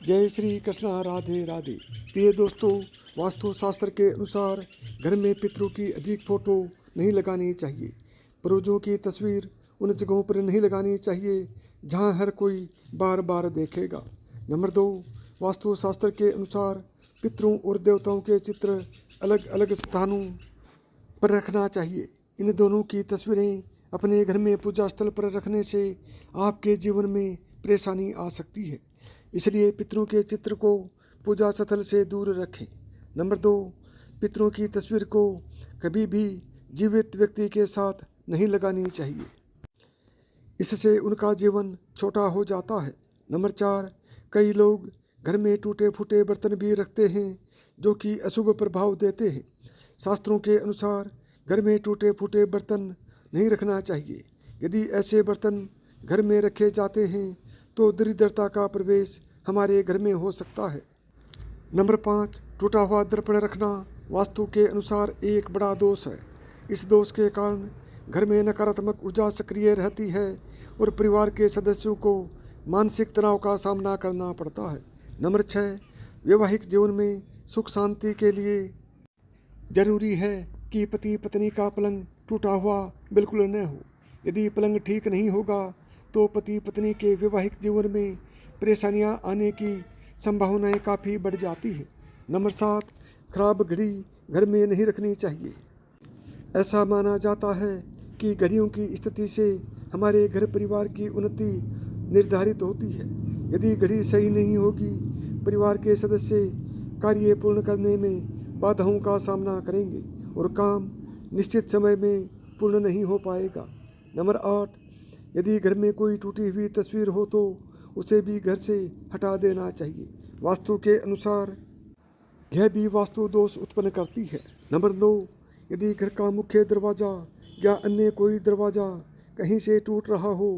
जय श्री कृष्णा, राधे राधे। प्रिय दोस्तों, वास्तुशास्त्र के अनुसार घर में पितरों की अधिक फोटो नहीं लगानी चाहिए। पूर्वजों की तस्वीर उन जगहों पर नहीं लगानी चाहिए जहां हर कोई बार बार देखेगा। नंबर 2, वास्तुशास्त्र के अनुसार पितरों और देवताओं के चित्र अलग अलग स्थानों पर रखना चाहिए। इन दोनों की तस्वीरें अपने घर में पूजा स्थल पर रखने से आपके जीवन में परेशानी आ सकती है, इसलिए पितरों के चित्र को पूजा स्थल से दूर रखें। नंबर 2, पितरों की तस्वीर को कभी भी जीवित व्यक्ति के साथ नहीं लगानी चाहिए, इससे उनका जीवन छोटा हो जाता है। नंबर 4, कई लोग घर में टूटे फूटे बर्तन भी रखते हैं जो कि अशुभ प्रभाव देते हैं। शास्त्रों के अनुसार घर में टूटे फूटे बर्तन नहीं रखना चाहिए। यदि ऐसे बर्तन घर में रखे जाते हैं तो दरिद्रता का प्रवेश हमारे घर में हो सकता है। नंबर 5, टूटा हुआ दर्पण रखना वास्तु के अनुसार एक बड़ा दोष है। इस दोष के कारण घर में नकारात्मक ऊर्जा सक्रिय रहती है और परिवार के सदस्यों को मानसिक तनाव का सामना करना पड़ता है। नंबर 6, वैवाहिक जीवन में सुख शांति के लिए जरूरी है कि पति पत्नी का पलंग टूटा हुआ बिल्कुल न हो। यदि पलंग ठीक नहीं होगा तो पति पत्नी के वैवाहिक जीवन में परेशानियां आने की संभावनाएं काफ़ी बढ़ जाती है। नंबर 7, खराब घड़ी घर में नहीं रखनी चाहिए। ऐसा माना जाता है कि घड़ियों की स्थिति से हमारे घर परिवार की उन्नति निर्धारित होती है। यदि घड़ी सही नहीं होगी, परिवार के सदस्य कार्य पूर्ण करने में बाधाओं का सामना करेंगे और काम निश्चित समय में पूर्ण नहीं हो पाएगा। नंबर 8, यदि घर में कोई टूटी हुई तस्वीर हो तो उसे भी घर से हटा देना चाहिए। वास्तु के अनुसार यह भी वास्तु दोष उत्पन्न करती है। नंबर 9, यदि घर का मुख्य दरवाज़ा या अन्य कोई दरवाज़ा कहीं से टूट रहा हो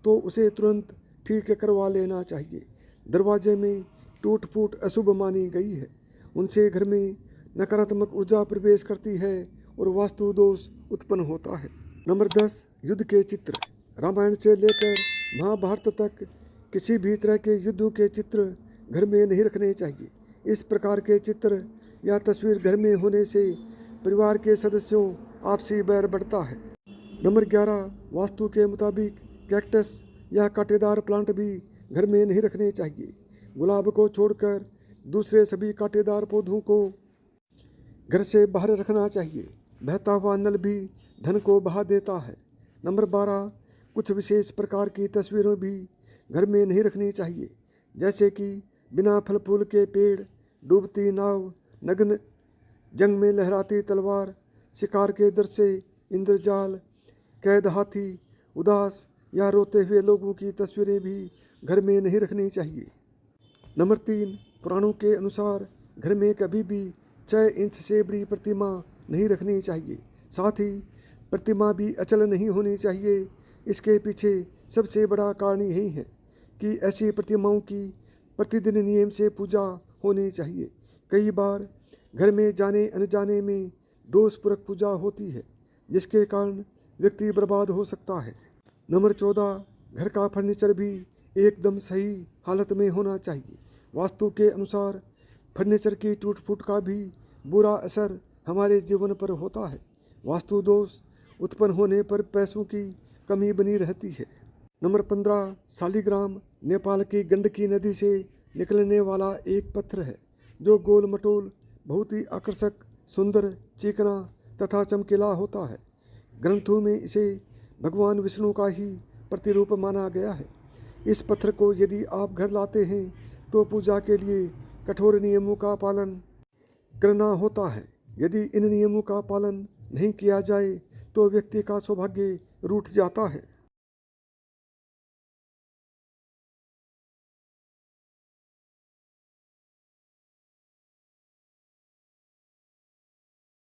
तो उसे तुरंत ठीक करवा लेना चाहिए। दरवाजे में टूट फूट अशुभ मानी गई है, उनसे घर में नकारात्मक ऊर्जा प्रवेश करती है और वास्तु दोष उत्पन्न होता है। नंबर 10, युद्ध के चित्र। रामायण से लेकर महाभारत तक किसी भी तरह के युद्धों के चित्र घर में नहीं रखने चाहिए। इस प्रकार के चित्र या तस्वीर घर में होने से परिवार के सदस्यों आपसी बैर बढ़ता है। नंबर 11, वास्तु के मुताबिक कैक्टस या कांटेदार प्लांट भी घर में नहीं रखने चाहिए। गुलाब को छोड़कर दूसरे सभी कांटेदार पौधों को घर से बाहर रखना चाहिए। बहता हुआ नल भी धन को बहा देता है। नंबर 12, कुछ विशेष प्रकार की तस्वीरें भी घर में नहीं रखनी चाहिए, जैसे कि बिना फल फूल के पेड़, डूबती नाव, नग्न जंग में लहराती तलवार, शिकार के दृश्य, इंद्रजाल, कैद हाथी, उदास या रोते हुए लोगों की तस्वीरें भी घर में नहीं रखनी चाहिए। नंबर 3, पुराणों के अनुसार घर में कभी भी 6 इंच से बड़ी प्रतिमा नहीं रखनी चाहिए। साथ ही प्रतिमा भी अचल नहीं होनी चाहिए। इसके पीछे सबसे बड़ा कारण यही है कि ऐसी प्रतिमाओं की प्रतिदिन नियम से पूजा होनी चाहिए। कई बार घर में जाने अनजाने में दोषपूर्वक पूजा होती है, जिसके कारण व्यक्ति बर्बाद हो सकता है। नंबर 14, घर का फर्नीचर भी एकदम सही हालत में होना चाहिए। वास्तु के अनुसार फर्नीचर की टूट फूट का भी बुरा असर हमारे जीवन पर होता है। वास्तु दोष उत्पन्न होने पर पैसों की कमी बनी रहती है। नंबर 15, शालिग्राम नेपाल की गंडकी नदी से निकलने वाला एक पत्थर है जो गोल मटोल, बहुत ही आकर्षक, सुंदर, चिकना तथा चमकीला होता है। ग्रंथों में इसे भगवान विष्णु का ही प्रतिरूप माना गया है। इस पत्थर को यदि आप घर लाते हैं तो पूजा के लिए कठोर नियमों का पालन करना होता है। यदि इन नियमों का पालन नहीं किया जाए तो व्यक्ति का सौभाग्य रूठ जाता है।